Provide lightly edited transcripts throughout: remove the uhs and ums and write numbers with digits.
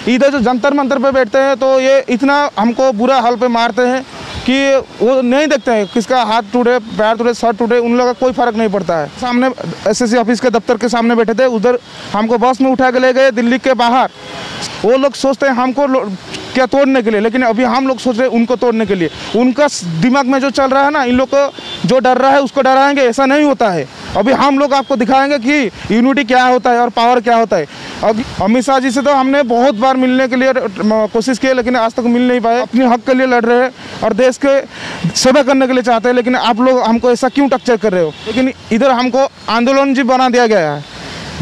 इधर जो जंतर मंतर पे बैठते हैं तो ये इतना हमको बुरा हाल पे मारते हैं कि वो नहीं देखते हैं किसका हाथ टूटे, पैर टूटे, सर टूटे, उन लोगों का कोई फर्क नहीं पड़ता है। सामने एसएससी ऑफिस के दफ्तर के सामने बैठे थे, उधर हमको बस में उठा के ले गए दिल्ली के बाहर। वो लोग सोचते हैं हमको क्या तोड़ने के लिए, लेकिन अभी हम लोग सोच रहे हैं उनको तोड़ने के लिए। उनका दिमाग में जो चल रहा है ना, इन लोग को जो डर रहा है उसको डराएंगे, ऐसा नहीं होता है। अभी हम लोग आपको दिखाएंगे कि यूनिटी क्या होता है और पावर क्या होता है। अब अमित शाह जी से तो हमने बहुत बार मिलने के लिए कोशिश की, लेकिन आज तक मिल नहीं पाए। अपने हक के लिए लड़ रहे हैं और देश के सेवा करने के लिए चाहते हैं, लेकिन आप लोग हमको ऐसा क्यों टक्कर कर रहे हो। लेकिन इधर हमको आंदोलन जी बना दिया गया है।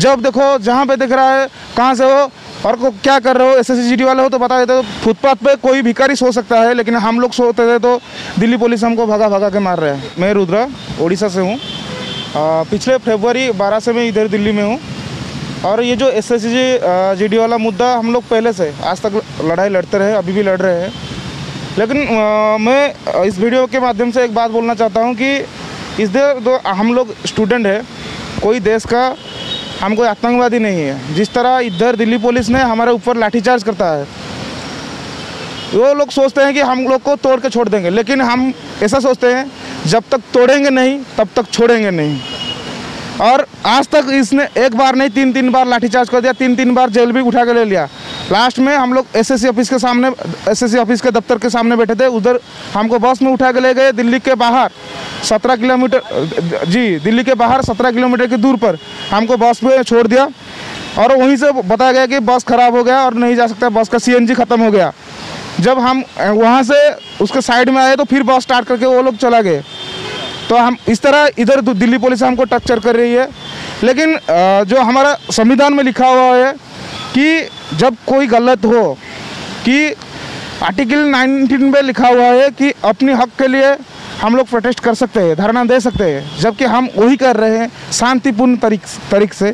जब देखो जहाँ पे दिख रहा है कहाँ से हो और को क्या कर रहे हो, एसएससी वाले हो तो बता देते। तो फुटपाथ पे कोई भिखारी सो सकता है, लेकिन हम लोग सोते थे तो दिल्ली पुलिस हमको भगा भगा के मार रहे हैं। मैं रुद्रा उड़ीसा से हूँ। पिछले फरवरी 12 से मैं इधर दिल्ली में हूँ। और ये जो एसएससी जीडी वाला मुद्दा हम लोग पहले से आज तक लड़ाई लड़ते रहे, अभी भी लड़ रहे हैं। लेकिन मैं इस वीडियो के माध्यम से एक बात बोलना चाहता हूँ कि इधर तो हम लोग स्टूडेंट है, कोई देश का हम कोई आतंकवादी नहीं है। जिस तरह इधर दिल्ली पुलिस ने हमारे ऊपर लाठीचार्ज करता है, वो लोग सोचते हैं कि हम लोग को तोड़ के छोड़ देंगे, लेकिन हम ऐसा सोचते हैं जब तक तोड़ेंगे नहीं तब तक छोड़ेंगे नहीं। और आज तक इसने एक बार नहीं 3 बार लाठीचार्ज कर दिया, 3 बार जेल भी उठा के ले लिया। लास्ट में हम लोग एसएससी ऑफिस के सामने, एसएससी ऑफिस के दफ्तर के सामने बैठे थे, उधर हमको बस में उठा के ले गए दिल्ली के बाहर 17 किलोमीटर, जी दिल्ली के बाहर 17 किलोमीटर की दूर पर हमको बस में छोड़ दिया। और वहीं से बताया गया कि बस ख़राब हो गया और नहीं जा सकता, बस का सीएनजी ख़त्म हो गया। जब हम वहाँ से उसके साइड में आए तो फिर बस स्टार्ट करके वो लोग चला गए। तो हम इस तरह इधर दिल्ली पुलिस हमको टक्कर कर रही है। लेकिन जो हमारा संविधान में लिखा हुआ है कि जब कोई गलत हो, कि आर्टिकल 19 में लिखा हुआ है कि अपने हक के लिए हम लोग प्रोटेस्ट कर सकते हैं, धरना दे सकते हैं, जबकि हम वही कर रहे हैं शांतिपूर्ण तरीके से।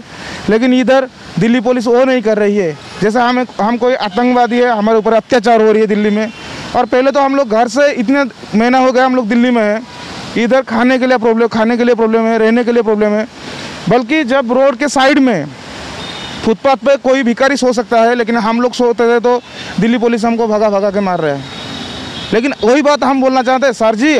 लेकिन इधर दिल्ली पुलिस वो नहीं कर रही है। जैसे हम कोई आतंकवादी है, हमारे ऊपर अत्याचार हो रही है दिल्ली में। और पहले तो हम लोग घर से इतने महीना हो गया हम लोग दिल्ली में हैं, इधर खाने के लिए प्रॉब्लम है, रहने के लिए प्रॉब्लम है। बल्कि जब रोड के साइड में फुटपाथ पे कोई भिखारी सो सकता है, लेकिन हम लोग सोते थे तो दिल्ली पुलिस हमको भगा भगा के मार रहे हैं। लेकिन वही बात हम बोलना चाहते हैं, सर जी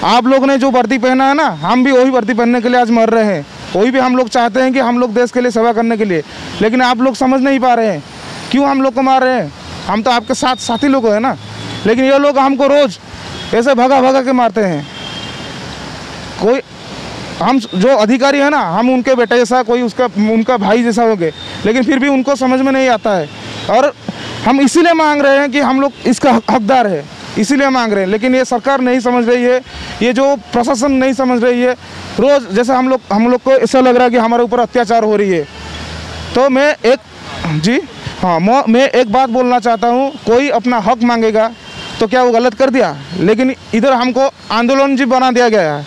आप लोग ने जो वर्दी पहना है ना, हम भी वही वर्दी पहनने के लिए आज मर रहे हैं। वही भी हम लोग चाहते हैं कि हम लोग देश के लिए सेवा करने के लिए, लेकिन आप लोग समझ नहीं पा रहे हैं क्यों हम लोग को मार रहे हैं। हम तो आपके साथी लोग हैं ना, लेकिन ये लोग हमको रोज़ ऐसे भगा भगा के मारते हैं। कोई हम जो अधिकारी है ना, हम उनके बेटे जैसा, कोई उनका भाई जैसा हो गए, लेकिन फिर भी उनको समझ में नहीं आता है। और हम इसीलिए मांग रहे हैं कि हम लोग इसका हकदार है, इसीलिए मांग रहे हैं। लेकिन ये सरकार नहीं समझ रही है, ये जो प्रशासन नहीं समझ रही है। रोज़ जैसे हम लोग को ऐसा लग रहा है कि हमारे ऊपर अत्याचार हो रही है। तो मैं एक बात बोलना चाहता हूँ, कोई अपना हक मांगेगा तो क्या वो गलत कर दिया, लेकिन इधर हमको आंदोलन जी बना दिया गया है।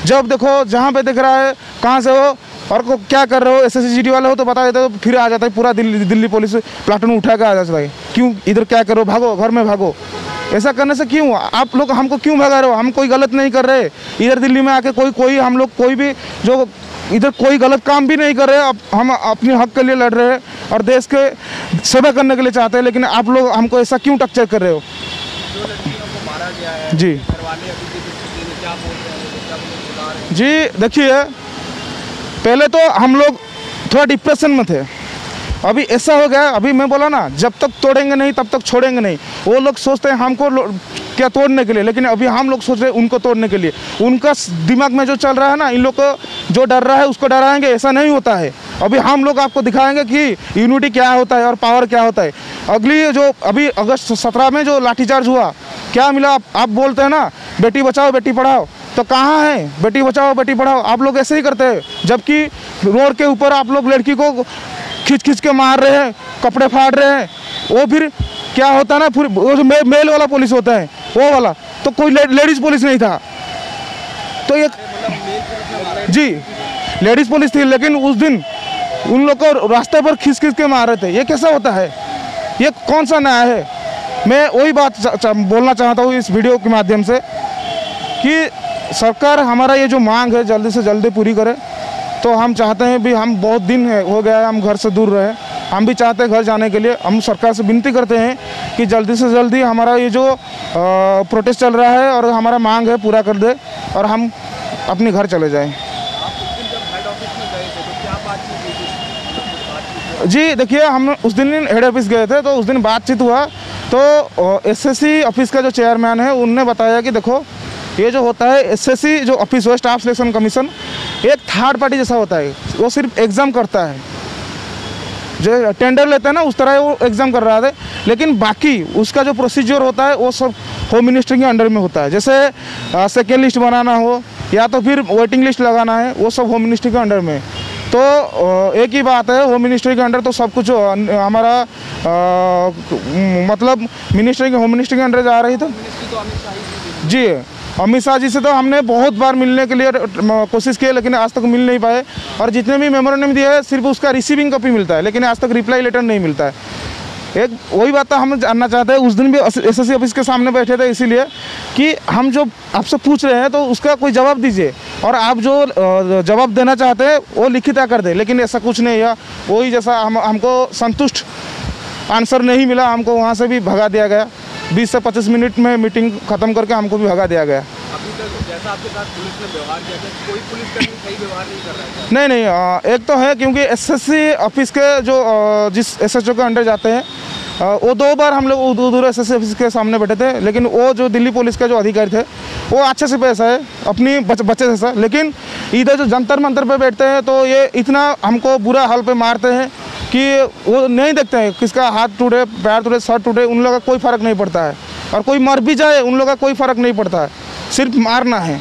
जब देखो जहाँ पे दिख रहा है कहाँ से हो और को क्या कर रहे हो, एसएससी वाले हो तो बता देते, तो फिर आ जाता है पूरा दिल्ली पुलिस प्लाटून उठा के आ जाता है। क्यों इधर क्या करो, भागो घर में भागो। ऐसा करने से क्यों आप लोग हमको क्यों भगा रहे हो? हम कोई गलत नहीं कर रहे। इधर दिल्ली में आके कोई हम लोग कोई भी जो इधर कोई गलत काम भी नहीं कर रहे। हम अपने हक के लिए लड़ रहे हैं और देश के सेवा करने के लिए चाहते हैं, लेकिन आप लोग हमको ऐसा क्यों टक्कर कर रहे हो? जी जी देखिए, पहले तो हम लोग थोड़ा डिप्रेशन में थे, अभी ऐसा हो गया। अभी मैं बोला ना, जब तक तोड़ेंगे नहीं तब तक छोड़ेंगे नहीं। वो लोग सोचते हैं हमको क्या तोड़ने के लिए, लेकिन अभी हम लोग सोच रहे हैं उनको तोड़ने के लिए। उनका दिमाग में जो चल रहा है ना, इन लोग को जो डर रहा है उसको डराएंगे, ऐसा नहीं होता है। अभी हम लोग आपको दिखाएंगे कि यूनिटी क्या होता है और पावर क्या होता है। अगली जो अभी अगस्त 17 में जो लाठीचार्ज हुआ, क्या मिला? आप बोलते हैं ना बेटी बचाओ बेटी पढ़ाओ, तो कहाँ है बेटी बचाओ बेटी पढ़ाओ? आप लोग ऐसे ही करते हैं, जबकि रोड के ऊपर आप लोग लड़की को खींच के मार रहे हैं, कपड़े फाड़ रहे हैं। वो फिर क्या होता है ना, फिर वो जो मेल वाला पुलिस होता है वो वाला, तो कोई लेडीज़ पुलिस नहीं था। तो ये जी लेडीज़ पुलिस थी, लेकिन उस दिन उन लोग को रास्ते पर खींच के मार रहे थे। ये कैसा होता है? ये कौन सा न्याय है? मैं वही बात बोलना चाहता हूँ इस वीडियो के माध्यम से कि सरकार हमारा ये जो मांग है जल्दी से जल्दी पूरी करे। तो हम चाहते हैं भी, हम बहुत दिन हो गया है हम घर से दूर रहे, हम भी चाहते हैं घर जाने के लिए। हम सरकार से विनती करते हैं कि जल्दी से जल्दी हमारा ये जो प्रोटेस्ट चल रहा है और हमारा मांग है पूरा कर दे और हम अपने घर चले जाएं। जी देखिए, हम उस दिन हेड ऑफिस गए थे तो उस दिन बातचीत हुआ तो एसएससी ऑफिस का जो चेयरमैन है उनने बताया कि देखो ये जो होता है एसएससी जो ऑफिस हो स्टाफ सिलेक्शन कमीशन एक थर्ड पार्टी जैसा होता है, वो सिर्फ एग्ज़ाम करता है, जो टेंडर लेते हैं ना उस तरह वो एग्ज़ाम कर रहा था, लेकिन बाकी उसका जो प्रोसीजर होता है वो सब होम मिनिस्ट्री के अंडर में होता है। जैसे सेकेंड लिस्ट बनाना हो या तो फिर वेटिंग लिस्ट लगाना है, वो सब होम मिनिस्ट्री के अंडर में। तो एक ही बात है, होम मिनिस्ट्री के अंडर तो सब कुछ हमारा मतलब मिनिस्ट्री के होम मिनिस्ट्री के अंडर जा रही तो जी अमित शाह जी से तो हमने बहुत बार मिलने के लिए कोशिश की, लेकिन आज तक मिल नहीं पाए। और जितने भी मेमोरेंडम दिया है सिर्फ उसका रिसीविंग कॉपी मिलता है, लेकिन आज तक रिप्लाई लेटर नहीं मिलता है। एक वही बात हम जानना चाहते हैं, उस दिन भी एसएससी ऑफिस के सामने बैठे थे इसीलिए कि हम जो आपसे पूछ रहे हैं तो उसका कोई जवाब दीजिए, और आप जो जवाब देना चाहते हैं वो लिखित कर दें, लेकिन ऐसा कुछ नहीं है। वही जैसा हमको संतुष्ट आंसर नहीं मिला, हमको वहाँ से भी भगा दिया गया। 20 से 25 मिनट में मीटिंग ख़त्म करके हमको भी भगा दिया गया। अभी तक जैसा आपके साथ पुलिस ने व्यवहार किया था, कोई पुलिसकर्मी सही व्यवहार नहीं कर रहा है? नहीं, एक तो है क्योंकि एसएससी ऑफिस के जो जिस एसएचओ के अंडर जाते हैं वो 2 बार हम लोग उधर एसएससी ऑफिस के सामने बैठे थे, लेकिन वो जो दिल्ली पुलिस के जो अधिकारी थे वो अच्छे से पैसा है अपनी बच्चे जैसा, लेकिन इधर जो जंतर मंतर पे बैठते हैं तो ये इतना हमको बुरा हाल पे मारते हैं कि वो नहीं देखते हैं किसका हाथ टूटे, पैर टूटे, सर टूटे, उन लोगों का कोई फ़र्क नहीं पड़ता है। और कोई मर भी जाए उन लोगों का कोई फ़र्क नहीं पड़ता है, सिर्फ मारना है।